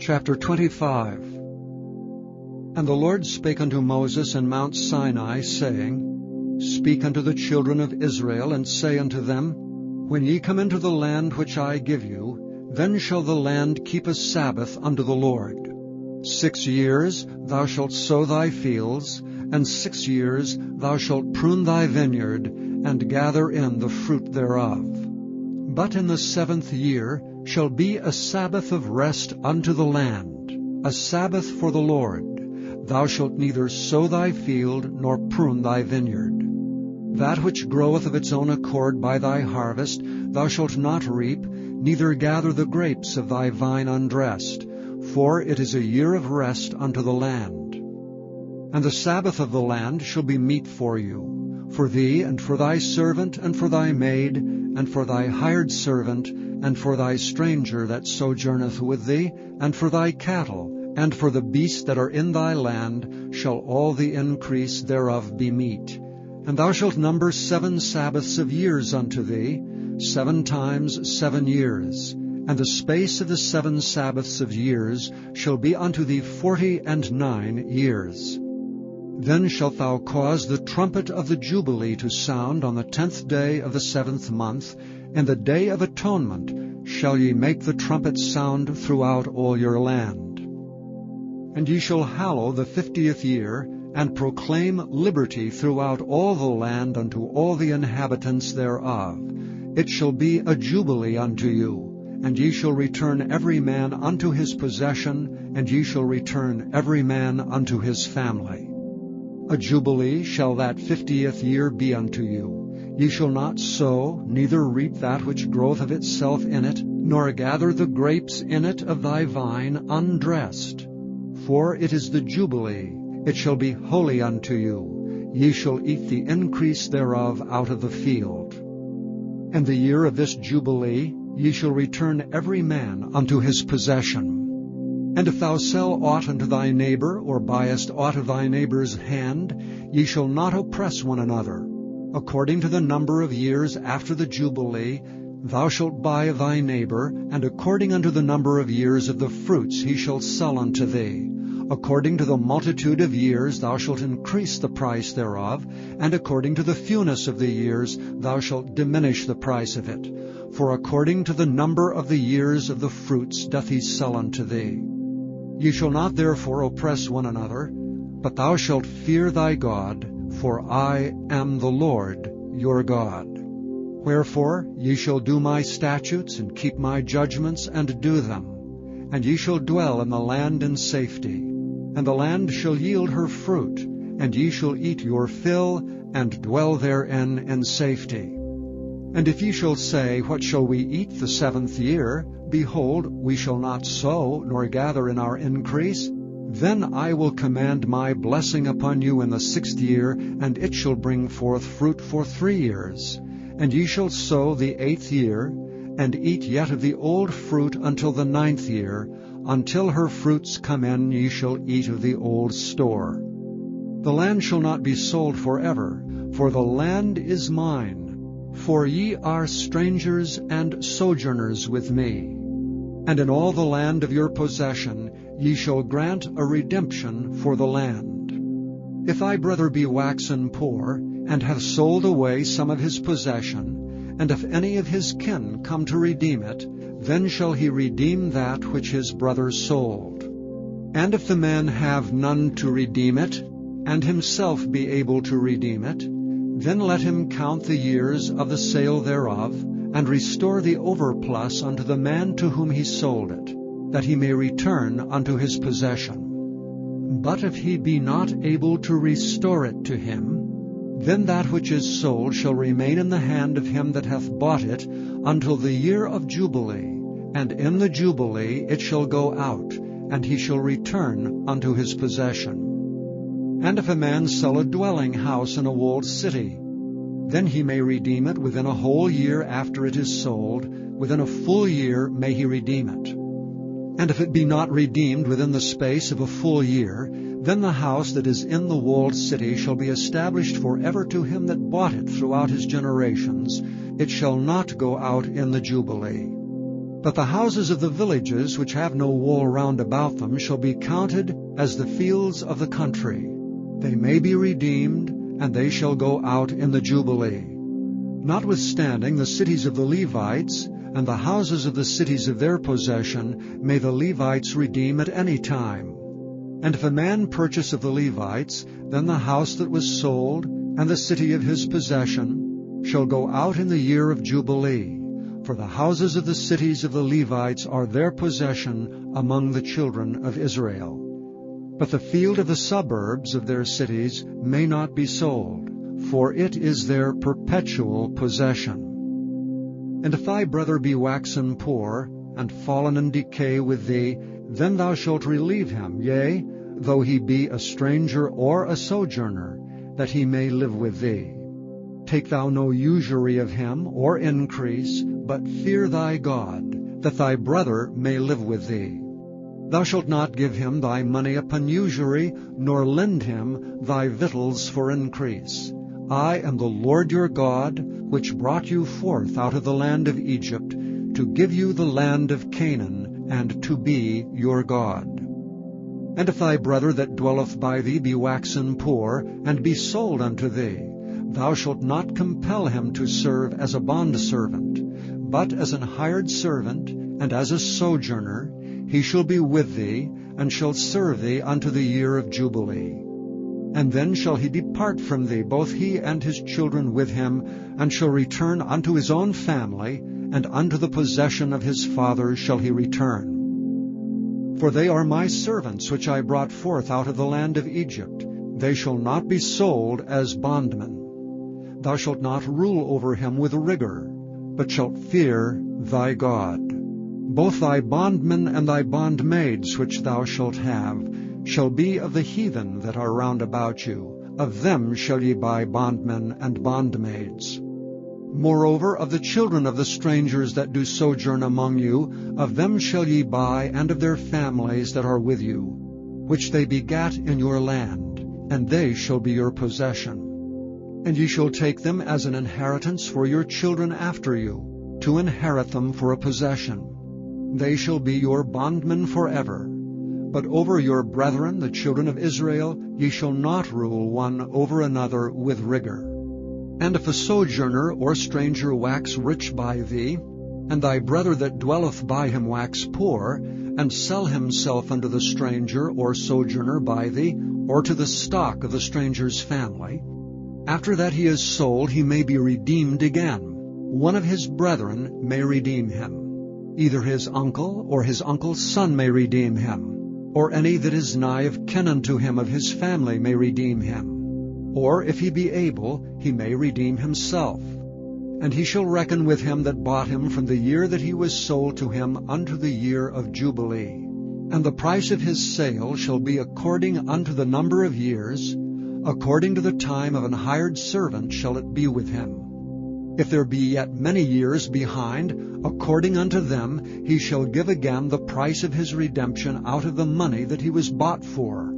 Chapter 25. And the Lord spake unto Moses in Mount Sinai, saying, Speak unto the children of Israel, and say unto them, When ye come into the land which I give you, then shall the land keep a Sabbath unto the Lord. 6 years thou shalt sow thy fields, and 6 years thou shalt prune thy vineyard, and gather in the fruit thereof. But in the 7th year shall be a Sabbath of rest unto the land, a Sabbath for the Lord. Thou shalt neither sow thy field, nor prune thy vineyard. That which groweth of its own accord by thy harvest thou shalt not reap, neither gather the grapes of thy vine undressed, for it is a year of rest unto the land. And the Sabbath of the land shall be meat for you, for thee, and for thy servant, and for thy maid, and for thy hired servant, and for thy stranger that sojourneth with thee, and for thy cattle, and for the beasts that are in thy land, shall all the increase thereof be meat. And thou shalt number 7 Sabbaths of years unto thee, 7 times 7 years. And the space of the 7 Sabbaths of years shall be unto thee 49 years. Then shalt thou cause the trumpet of the Jubilee to sound on the 10th day of the 7th month. In the day of atonement shall ye make the trumpet sound throughout all your land. And ye shall hallow the 50th year, and proclaim liberty throughout all the land unto all the inhabitants thereof. It shall be a jubilee unto you, and ye shall return every man unto his possession, and ye shall return every man unto his family. A jubilee shall that 50th year be unto you. Ye shall not sow, neither reap that which groweth of itself in it, nor gather the grapes in it of thy vine undressed. For it is the Jubilee, it shall be holy unto you. Ye shall eat the increase thereof out of the field. In the year of this Jubilee ye shall return every man unto his possession. And if thou sell aught unto thy neighbor, or buyest aught of thy neighbor's hand, ye shall not oppress one another. According to the number of years after the Jubilee thou shalt buy of thy neighbor, and according unto the number of years of the fruits he shall sell unto thee. According to the multitude of years thou shalt increase the price thereof, and according to the fewness of the years thou shalt diminish the price of it. For according to the number of the years of the fruits doth he sell unto thee. Ye shall not therefore oppress one another, but thou shalt fear thy God, for I am the Lord your God. Wherefore ye shall do my statutes, and keep my judgments, and do them. And ye shall dwell in the land in safety. And the land shall yield her fruit, and ye shall eat your fill, and dwell therein in safety. And if ye shall say, What shall we eat the 7th year? Behold, we shall not sow, nor gather in our increase. Then I will command my blessing upon you in the 6th year, and it shall bring forth fruit for 3 years. And ye shall sow the 8th year, and eat yet of the old fruit until the 9th year. Until her fruits come in ye shall eat of the old store. The land shall not be sold forever, for the land is mine. For ye are strangers and sojourners with me. And in all the land of your possession ye shall grant a redemption for the land. If thy brother be waxen poor, and hath sold away some of his possession, and if any of his kin come to redeem it, then shall he redeem that which his brother sold. And if the man have none to redeem it, and himself be able to redeem it, then let him count the years of the sale thereof, and restore the overplus unto the man to whom he sold it, that he may return unto his possession. But if he be not able to restore it to him, then that which is sold shall remain in the hand of him that hath bought it until the year of Jubilee, and in the Jubilee it shall go out, and he shall return unto his possession. And if a man sell a dwelling house in a walled city, then he may redeem it within a whole year after it is sold. Within a full year may he redeem it. And if it be not redeemed within the space of a full year, then the house that is in the walled city shall be established forever to him that bought it throughout his generations. It shall not go out in the Jubilee. But the houses of the villages which have no wall round about them shall be counted as the fields of the country. They may be redeemed, and they shall go out in the Jubilee. Notwithstanding the cities of the Levites, and the houses of the cities of their possession, may the Levites redeem at any time. And if a man purchase of the Levites, then the house that was sold, and the city of his possession, shall go out in the year of Jubilee. For the houses of the cities of the Levites are their possession among the children of Israel. But the field of the suburbs of their cities may not be sold, for it is their perpetual possession. And if thy brother be waxen poor, and fallen in decay with thee, then thou shalt relieve him, yea, though he be a stranger or a sojourner, that he may live with thee. Take thou no usury of him, or increase, but fear thy God, that thy brother may live with thee. Thou shalt not give him thy money upon usury, nor lend him thy victuals for increase. I am the Lord your God, which brought you forth out of the land of Egypt, to give you the land of Canaan, and to be your God. And if thy brother that dwelleth by thee be waxen poor, and be sold unto thee, thou shalt not compel him to serve as a bondservant, but as an hired servant, and as a sojourner, he shall be with thee, and shall serve thee unto the year of Jubilee. And then shall he depart from thee, both he and his children with him, and shall return unto his own family, and unto the possession of his fathers shall he return. For they are my servants which I brought forth out of the land of Egypt. They shall not be sold as bondmen. Thou shalt not rule over him with rigor, but shalt fear thy God. Both thy bondmen and thy bondmaids which thou shalt have shall be of the heathen that are round about you. Of them shall ye buy bondmen and bondmaids. Moreover, of the children of the strangers that do sojourn among you, of them shall ye buy, and of their families that are with you, which they begat in your land, and they shall be your possession. And ye shall take them as an inheritance for your children after you, to inherit them for a possession. They shall be your bondmen forever. But over your brethren, the children of Israel, ye shall not rule one over another with rigor. And if a sojourner or stranger wax rich by thee, and thy brother that dwelleth by him wax poor, and sell himself unto the stranger or sojourner by thee, or to the stock of the stranger's family, after that he is sold, he may be redeemed again. One of his brethren may redeem him. Either his uncle or his uncle's son may redeem him, or any that is nigh of kin unto him of his family may redeem him. Or if he be able, he may redeem himself. And he shall reckon with him that bought him from the year that he was sold to him unto the year of Jubilee. And the price of his sale shall be according unto the number of years, according to the time of an hired servant shall it be with him. If there be yet many years behind, according unto them he shall give again the price of his redemption out of the money that he was bought for.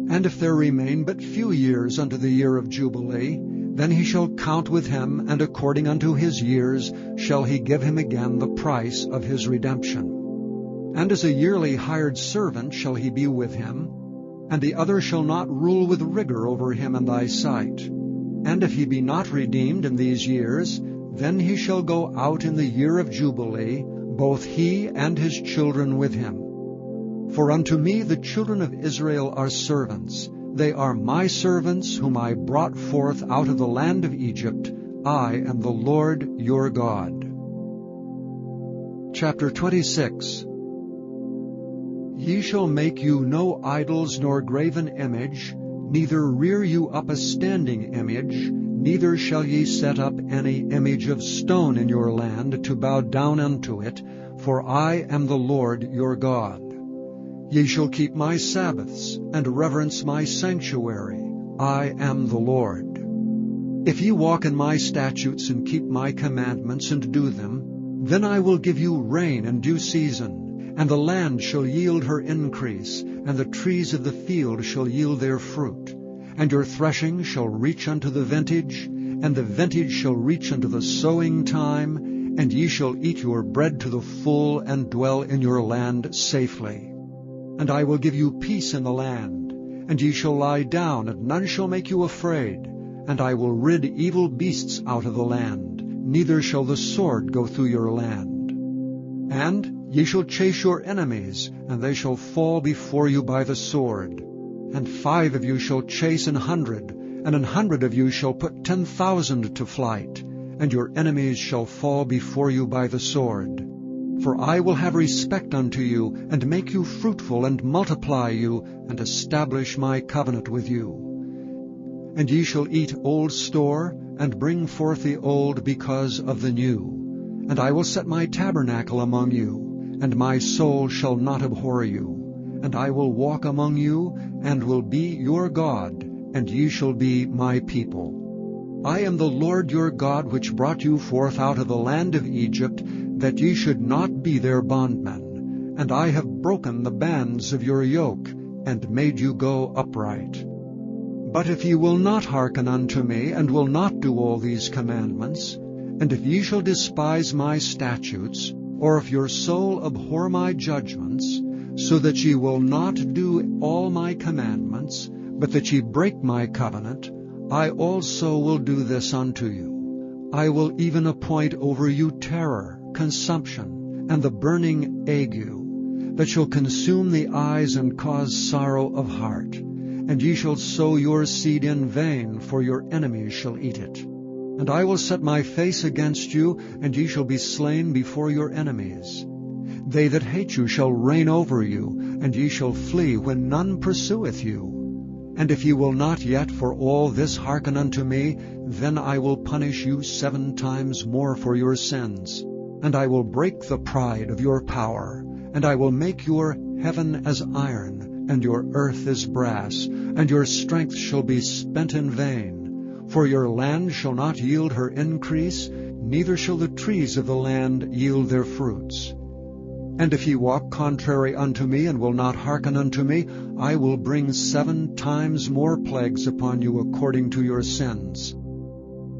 And if there remain but few years unto the year of Jubilee, then he shall count with him, and according unto his years shall he give him again the price of his redemption. And as a yearly hired servant shall he be with him, and the other shall not rule with rigor over him in thy sight. And if he be not redeemed in these years, then he shall go out in the year of Jubilee, both he and his children with him. For unto me the children of Israel are servants. They are my servants, whom I brought forth out of the land of Egypt. I am the Lord your God. Chapter 26. Ye shall make you no idols nor graven image, neither rear you up a standing image, neither shall ye set up any image of stone in your land to bow down unto it, for I am the Lord your God. Ye shall keep my Sabbaths, and reverence my sanctuary. I am the Lord. If ye walk in my statutes and keep my commandments and do them, then I will give you rain in due season, and the land shall yield her increase, and the trees of the field shall yield their fruit. And your threshing shall reach unto the vintage, and the vintage shall reach unto the sowing time, and ye shall eat your bread to the full, and dwell in your land safely. And I will give you peace in the land, and ye shall lie down, and none shall make you afraid. And I will rid evil beasts out of the land, neither shall the sword go through your land. And ye shall chase your enemies, and they shall fall before you by the sword. And 5 of you shall chase 100, and 100 of you shall put 10,000 to flight, and your enemies shall fall before you by the sword. For I will have respect unto you, and make you fruitful, and multiply you, and establish my covenant with you. And ye shall eat old store, and bring forth the old because of the new. And I will set my tabernacle among you, and my soul shall not abhor you. And I will walk among you, and will be your God, and ye shall be my people. I am the Lord your God, which brought you forth out of the land of Egypt, that ye should not be their bondmen. And I have broken the bands of your yoke, and made you go upright. But if ye will not hearken unto me, and will not do all these commandments, and if ye shall despise my statutes, or if your soul abhor my judgments, so that ye will not do all my commandments, but that ye break my covenant, I also will do this unto you. I will even appoint over you terror, consumption, and the burning ague, that shall consume the eyes and cause sorrow of heart. And ye shall sow your seed in vain, for your enemies shall eat it. And I will set my face against you, and ye shall be slain before your enemies. They that hate you shall reign over you, and ye shall flee when none pursueth you. And if ye will not yet for all this hearken unto me, then I will punish you 7 times more for your sins. And I will break the pride of your power, and I will make your heaven as iron, and your earth as brass, and your strength shall be spent in vain. For your land shall not yield her increase, neither shall the trees of the land yield their fruits. And if ye walk contrary unto me, and will not hearken unto me, I will bring 7 times more plagues upon you according to your sins.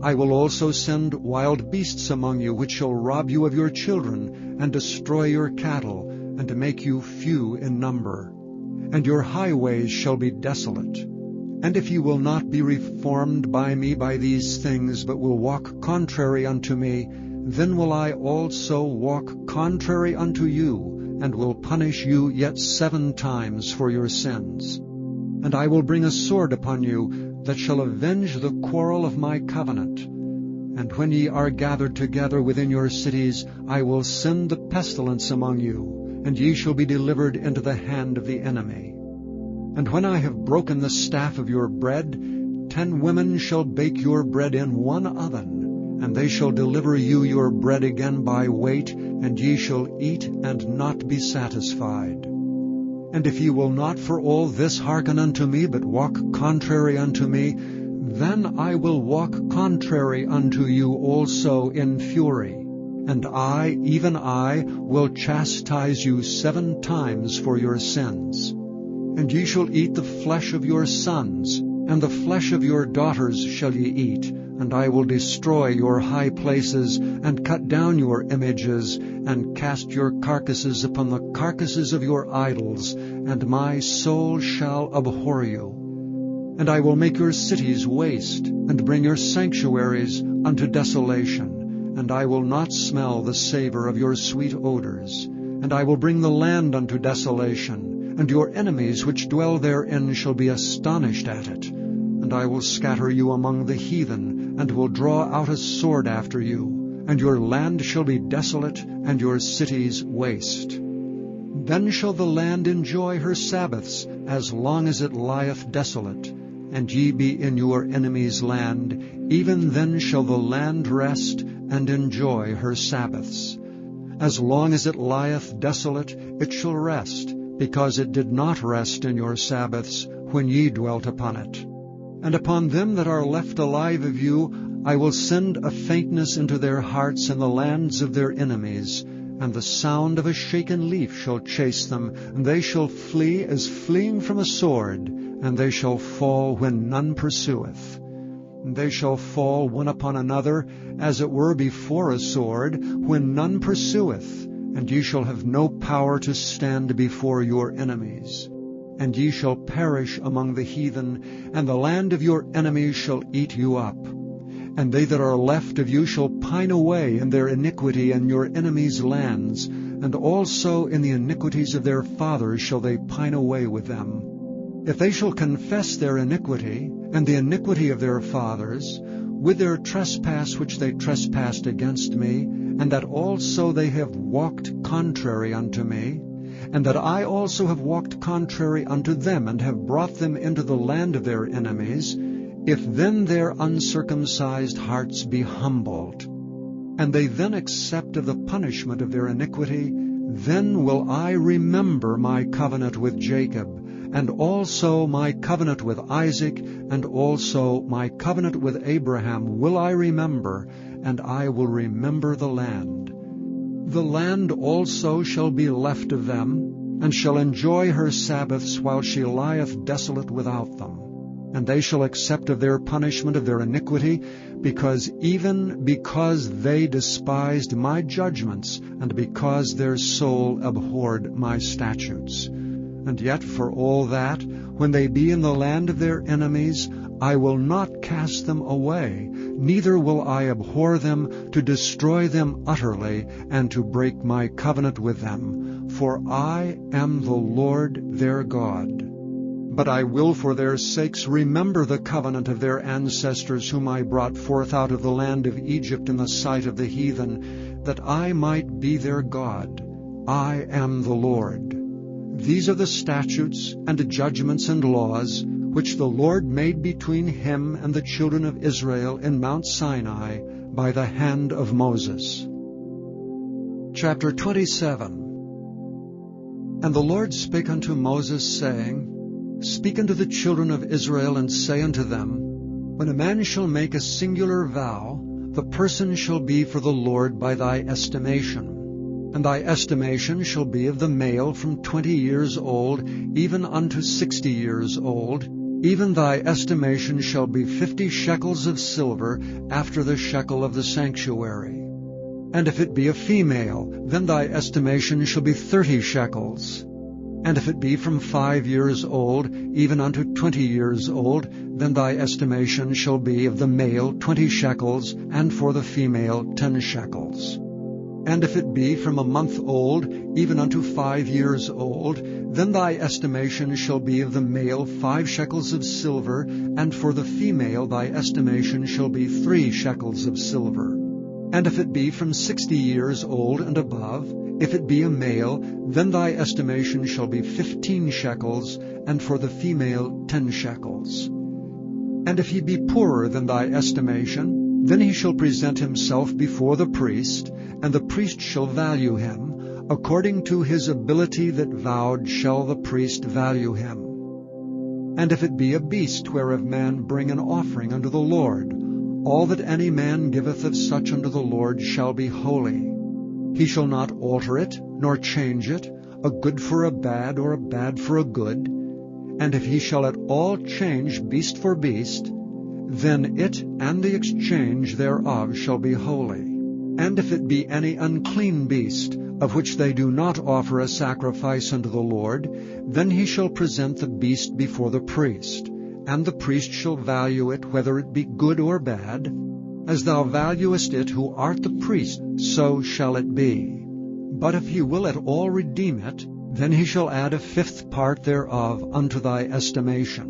I will also send wild beasts among you, which shall rob you of your children, and destroy your cattle, and to make you few in number. And your highways shall be desolate. And if ye will not be reformed by me by these things, but will walk contrary unto me, then will I also walk contrary unto you, and will punish you yet 7 times for your sins. And I will bring a sword upon you, that shall avenge the quarrel of my covenant. And when ye are gathered together within your cities, I will send the pestilence among you, and ye shall be delivered into the hand of the enemy. And when I have broken the staff of your bread, 10 women shall bake your bread in one oven, and they shall deliver you your bread again by weight, and ye shall eat and not be satisfied. And if ye will not for all this hearken unto me, but walk contrary unto me, then I will walk contrary unto you also in fury. And I, even I, will chastise you 7 times for your sins. And ye shall eat the flesh of your sons, and the flesh of your daughters shall ye eat. And I will destroy your high places, and cut down your images, and cast your carcasses upon the carcasses of your idols, and my soul shall abhor you. And I will make your cities waste, and bring your sanctuaries unto desolation, and I will not smell the savor of your sweet odors. And I will bring the land unto desolation, and your enemies which dwell therein shall be astonished at it. And I will scatter you among the heathen, and will draw out a sword after you, and your land shall be desolate, and your cities waste. Then shall the land enjoy her Sabbaths, as long as it lieth desolate, and ye be in your enemy's land. Even then shall the land rest, and enjoy her Sabbaths. As long as it lieth desolate, it shall rest, because it did not rest in your Sabbaths, when ye dwelt upon it. And upon them that are left alive of you I will send a faintness into their hearts in the lands of their enemies, and the sound of a shaken leaf shall chase them, and they shall flee as fleeing from a sword, and they shall fall when none pursueth. They shall fall one upon another, as it were before a sword, when none pursueth, and ye shall have no power to stand before your enemies. And ye shall perish among the heathen, and the land of your enemies shall eat you up. And they that are left of you shall pine away in their iniquity in your enemies' lands, and also in the iniquities of their fathers shall they pine away with them. If they shall confess their iniquity, and the iniquity of their fathers, with their trespass which they trespassed against me, and that also they have walked contrary unto me, and that I also have walked contrary unto them, and have brought them into the land of their enemies, if then their uncircumcised hearts be humbled, and they then accept of the punishment of their iniquity, then will I remember my covenant with Jacob, and also my covenant with Isaac, and also my covenant with Abraham will I remember, and I will remember the land. The land also shall be left of them, and shall enjoy her Sabbaths while she lieth desolate without them. And they shall accept of their punishment of their iniquity, because they despised my judgments, and because their soul abhorred my statutes. And yet for all that, when they be in the land of their enemies, I will not cast them away, neither will I abhor them, to destroy them utterly, and to break my covenant with them. For I am the Lord their God. But I will for their sakes remember the covenant of their ancestors, whom I brought forth out of the land of Egypt in the sight of the heathen, that I might be their God. I am the Lord. These are the statutes and judgments and laws, which the Lord made between him and the children of Israel in Mount Sinai by the hand of Moses. Chapter 27. And the Lord spake unto Moses, saying, Speak unto the children of Israel, and say unto them, When a man shall make a singular vow, the person shall be for the Lord by thy estimation. And thy estimation shall be of the male from 20 years old, even unto 60 years old. Even thy estimation shall be 50 shekels of silver, after the shekel of the sanctuary. And if it be a female, then thy estimation shall be 30 shekels. And if it be from 5 years old, even unto 20 years old, then thy estimation shall be of the male 20 shekels, and for the female 10 shekels. And if it be from a month old, even unto 5 years old, then thy estimation shall be of the male 5 shekels of silver, and for the female thy estimation shall be 3 shekels of silver. And if it be from 60 years old and above, if it be a male, then thy estimation shall be 15 shekels, and for the female 10 shekels. And if he be poorer than thy estimation, then he shall present himself before the priest, and the priest shall value him. According to his ability that vowed shall the priest value him. And if it be a beast whereof man bring an offering unto the Lord, all that any man giveth of such unto the Lord shall be holy. He shall not alter it, nor change it, a good for a bad, or a bad for a good. And if he shall at all change beast for beast, then it and the exchange thereof shall be holy. And if it be any unclean beast, of which they do not offer a sacrifice unto the Lord, then he shall present the beast before the priest, and the priest shall value it, whether it be good or bad. As thou valuest it who art the priest, so shall it be. But if he will at all redeem it, then he shall add a 5th part thereof unto thy estimation.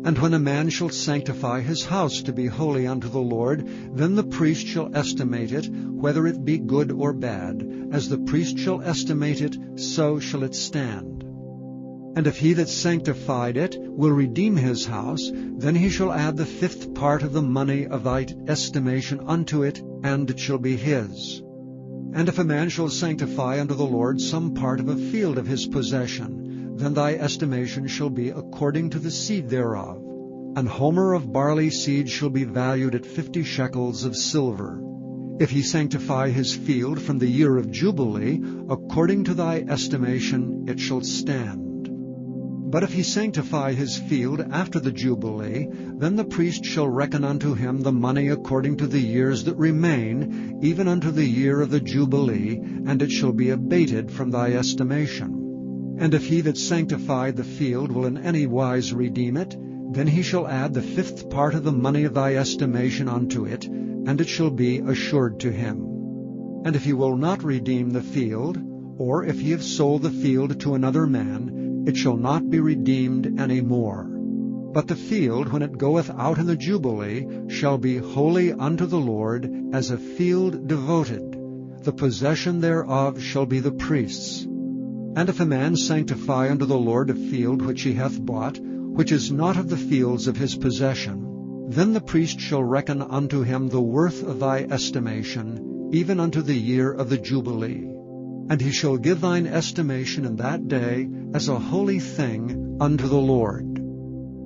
And when a man shall sanctify his house to be holy unto the Lord, then the priest shall estimate it, whether it be good or bad. As the priest shall estimate it, so shall it stand. And if he that sanctified it will redeem his house, then he shall add the 5th part of the money of thy estimation unto it, and it shall be his. And if a man shall sanctify unto the Lord some part of a field of his possession, then thy estimation shall be according to the seed thereof. An homer of barley seed shall be valued at 50 shekels of silver. If he sanctify his field from the year of Jubilee, according to thy estimation it shall stand. But if he sanctify his field after the Jubilee, then the priest shall reckon unto him the money according to the years that remain, even unto the year of the Jubilee, and it shall be abated from thy estimation. And if he that sanctified the field will in any wise redeem it, then he shall add the 5th part of the money of thy estimation unto it, and it shall be assured to him. And if he will not redeem the field, or if he have sold the field to another man, it shall not be redeemed any more. But the field, when it goeth out in the Jubilee, shall be holy unto the Lord, as a field devoted. The possession thereof shall be the priest's. And if a man sanctify unto the Lord a field which he hath bought, which is not of the fields of his possession, then the priest shall reckon unto him the worth of thy estimation, even unto the year of the Jubilee. And he shall give thine estimation in that day as a holy thing unto the Lord.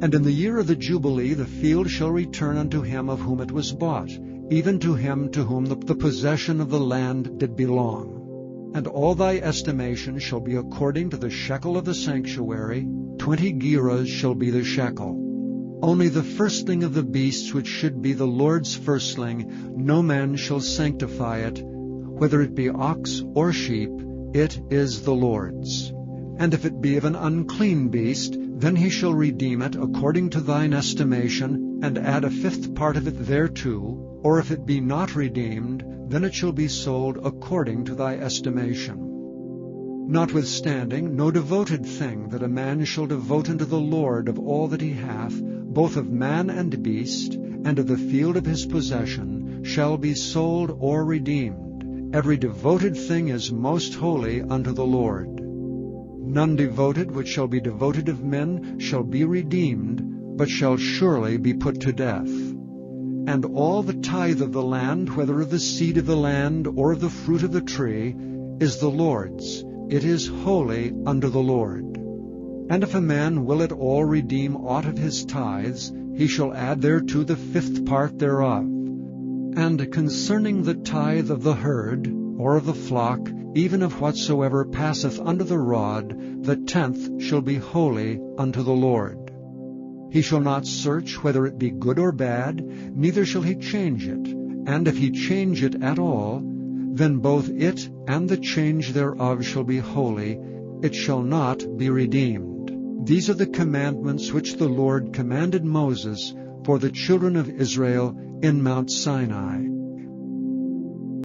And in the year of the Jubilee the field shall return unto him of whom it was bought, even to him to whom the possession of the land did belong. And all thy estimation shall be according to the shekel of the sanctuary. 20 gerahs shall be the shekel. Only the firstling of the beasts which should be the Lord's firstling, no man shall sanctify it, whether it be ox or sheep, it is the Lord's. And if it be of an unclean beast, then he shall redeem it according to thine estimation, and add a 5th part of it thereto. Or if it be not redeemed, then it shall be sold according to thy estimation. Notwithstanding, no devoted thing that a man shall devote unto the Lord of all that he hath, both of man and beast, and of the field of his possession, shall be sold or redeemed. Every devoted thing is most holy unto the Lord. None devoted which shall be devoted of men shall be redeemed, but shall surely be put to death. And all the tithe of the land, whether of the seed of the land or of the fruit of the tree, is the Lord's. It is holy unto the Lord. And if a man will at all redeem aught of his tithes, he shall add thereto the 5th part thereof. And concerning the tithe of the herd, or of the flock, even of whatsoever passeth under the rod, the 10th shall be holy unto the Lord. He shall not search whether it be good or bad, neither shall he change it. And if he change it at all, then both it and the change thereof shall be holy, it shall not be redeemed. These are the commandments which the Lord commanded Moses for the children of Israel in Mount Sinai.